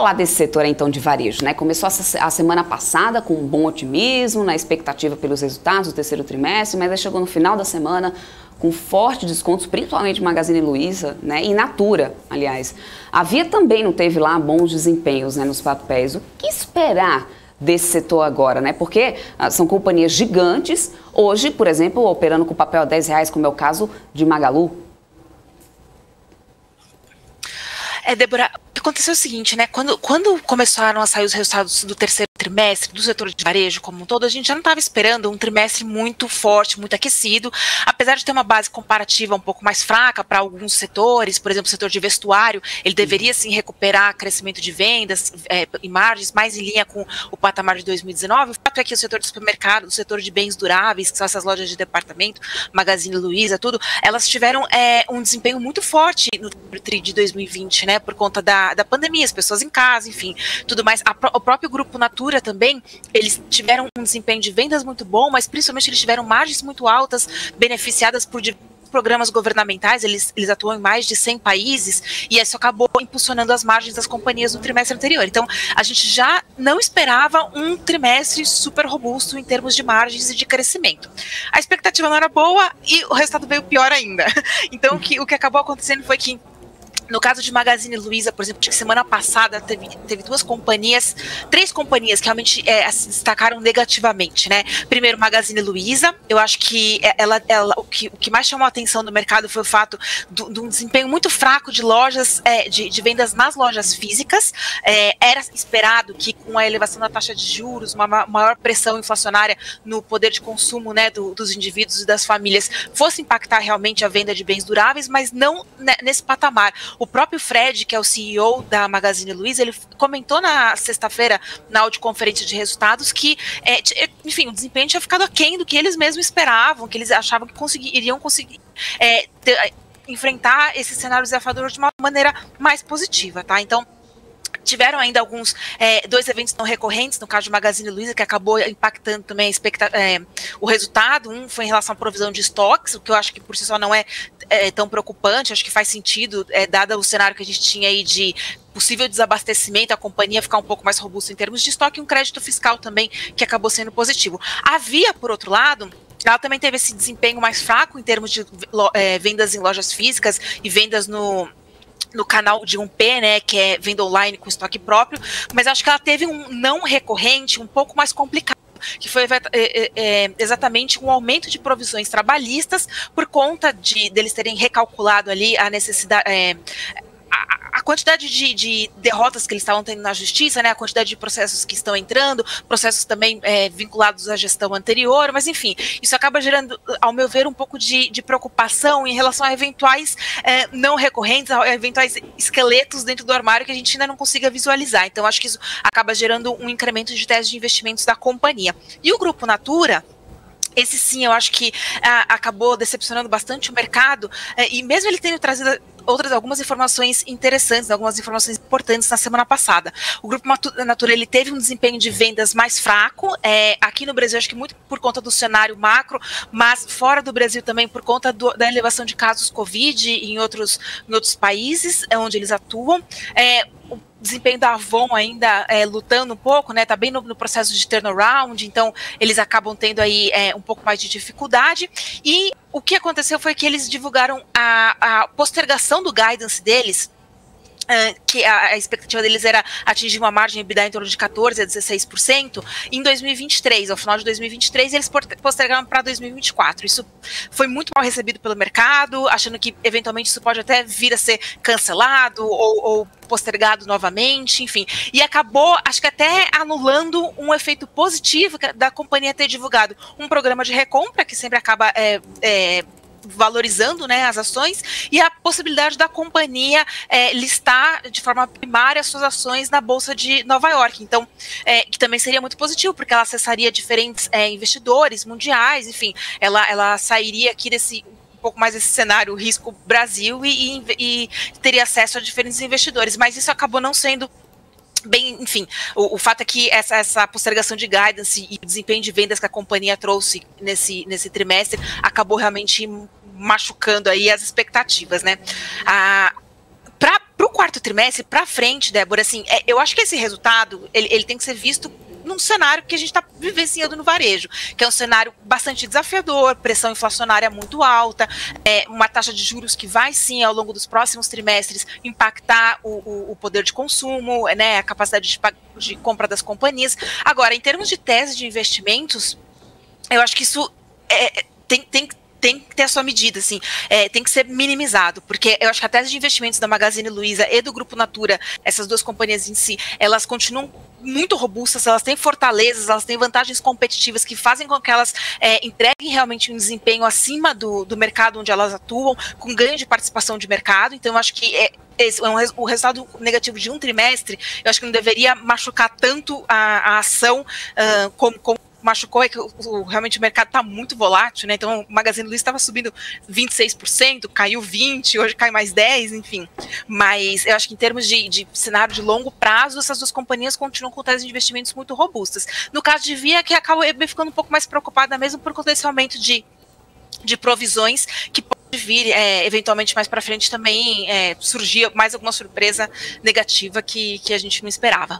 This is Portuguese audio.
falar desse setor então de varejo, né? Começou a semana passada com um bom otimismo, na expectativa pelos resultados do terceiro trimestre, mas aí chegou no final da semana com fortes descontos, principalmente Magazine Luiza, né? E Natura, aliás. A Via também não teve lá bons desempenhos, né, nos papéis. O que esperar desse setor agora, né? Porque são companhias gigantes, hoje, por exemplo, operando com papel a R$10, como é o caso de Magalu. Débora, o que aconteceu é o seguinte, né? Quando começaram a sair os resultados do terceiro trimestre do setor de varejo como um todo, a gente já não estava esperando um trimestre muito forte, muito aquecido, apesar de ter uma base comparativa um pouco mais fraca para alguns setores, por exemplo, o setor de vestuário, ele deveria sim recuperar crescimento de vendas e margens mais em linha com o patamar de 2019. O fato é que o setor de supermercado, o setor de bens duráveis, que são essas lojas de departamento, Magazine Luiza, tudo, elas tiveram um desempenho muito forte no TRI de 2020, né, por conta da pandemia, as pessoas em casa, enfim, tudo mais. O próprio Grupo Natura também, eles tiveram um desempenho de vendas muito bom, mas principalmente eles tiveram margens muito altas, beneficiadas por programas governamentais, eles atuam em mais de 100 países, e isso acabou impulsionando as margens das companhias no trimestre anterior. Então, a gente já não esperava um trimestre super robusto em termos de margens e de crescimento. A expectativa não era boa e o resultado veio pior ainda. Então, o que acabou acontecendo foi que, no caso de Magazine Luiza, por exemplo, semana passada teve três companhias que realmente se destacaram negativamente, né? Primeiro, Magazine Luiza, eu acho que o que mais chamou a atenção do mercado foi o fato de um desempenho muito fraco de lojas, de vendas nas lojas físicas. Era esperado que, com a elevação da taxa de juros, uma maior pressão inflacionária no poder de consumo, né, dos indivíduos e das famílias, fosse impactar realmente a venda de bens duráveis, mas não nesse patamar. O próprio Fred, que é o CEO da Magazine Luiza, ele comentou na sexta-feira, na audioconferência de resultados, que, enfim, o desempenho tinha ficado aquém do que eles mesmos esperavam, que eles achavam que iriam conseguir enfrentar esse cenário desafiador de uma maneira mais positiva, tá? Então, tiveram ainda dois eventos não recorrentes, no caso de Magazine Luiza, que acabou impactando também o resultado. Um foi em relação à provisão de estoques, o que eu acho que por si só não é tão preocupante, acho que faz sentido, dado o cenário que a gente tinha aí de possível desabastecimento, a companhia ficar um pouco mais robusta em termos de estoque, e um crédito fiscal também, que acabou sendo positivo. A Via, por outro lado, ela também teve esse desempenho mais fraco em termos de vendas em lojas físicas e vendas no canal de 1P, né, que é venda online com estoque próprio, mas acho que ela teve um não recorrente um pouco mais complicado, que foi exatamente um aumento de provisões trabalhistas por conta deles terem recalculado ali a necessidade, a quantidade de derrotas que eles estavam tendo na justiça, né, a quantidade de processos que estão entrando, processos também vinculados à gestão anterior, mas enfim, isso acaba gerando, ao meu ver, um pouco de preocupação em relação a eventuais não recorrentes, a eventuais esqueletos dentro do armário que a gente ainda não consiga visualizar. Então, acho que isso acaba gerando um incremento de tese de investimentos da companhia. E o Grupo Natura, esse sim, eu acho que acabou decepcionando bastante o mercado, e mesmo ele tendo trazido algumas informações interessantes, algumas informações importantes na semana passada. O Grupo Natura, ele teve um desempenho de vendas mais fraco, aqui no Brasil, acho que muito por conta do cenário macro, mas fora do Brasil também por conta da elevação de casos Covid em outros países onde eles atuam. O desempenho da Avon ainda lutando um pouco, né? Tá bem no processo de turnaround, então eles acabam tendo aí um pouco mais de dificuldade. E o que aconteceu foi que eles divulgaram a postergação do guidance deles, que a expectativa deles era atingir uma margem EBITDA em torno de 14% a 16%, em 2023, ao final de 2023, eles postergaram para 2024. Isso foi muito mal recebido pelo mercado, achando que eventualmente isso pode até vir a ser cancelado ou postergado novamente, enfim, e acabou, acho que até anulando um efeito positivo da companhia ter divulgado um programa de recompra, que sempre acaba valorizando, né, as ações, e a possibilidade da companhia listar de forma primária suas ações na Bolsa de Nova York. Então, que também seria muito positivo, porque ela acessaria diferentes investidores mundiais, enfim, ela sairia aqui um pouco mais desse cenário risco Brasil e teria acesso a diferentes investidores, mas isso acabou não sendo bem, enfim, o fato é que essa postergação de guidance e o desempenho de vendas que a companhia trouxe nesse trimestre acabou realmente machucando aí as expectativas, né? para o quarto trimestre, para frente, Débora, assim, eu acho que esse resultado, ele tem que ser visto num cenário que a gente está vivenciando no varejo, que é um cenário bastante desafiador, pressão inflacionária muito alta, uma taxa de juros que vai sim, ao longo dos próximos trimestres, impactar o poder de consumo, né, a capacidade de compra das companhias. Agora, em termos de tese de investimentos, eu acho que isso tem que ter a sua medida, assim, tem que ser minimizado, porque eu acho que a tese de investimentos da Magazine Luiza e do Grupo Natura, essas duas companhias em si, elas continuam muito robustas, elas têm fortalezas, elas têm vantagens competitivas que fazem com que elas entreguem realmente um desempenho acima do mercado onde elas atuam, com ganho de participação de mercado. Então eu acho que o resultado negativo de um trimestre, eu acho que não deveria machucar tanto a ação como machucou, é que realmente o mercado está muito volátil, né? Então o Magazine Luiza estava subindo 26%, caiu 20%, hoje cai mais 10%, enfim. Mas eu acho que em termos de cenário de longo prazo, essas duas companhias continuam com taxas de investimentos muito robustas. No caso de Via, que acaba ficando um pouco mais preocupada mesmo por conta desse aumento de provisões que pode vir, eventualmente mais para frente também surgir mais alguma surpresa negativa que a gente não esperava.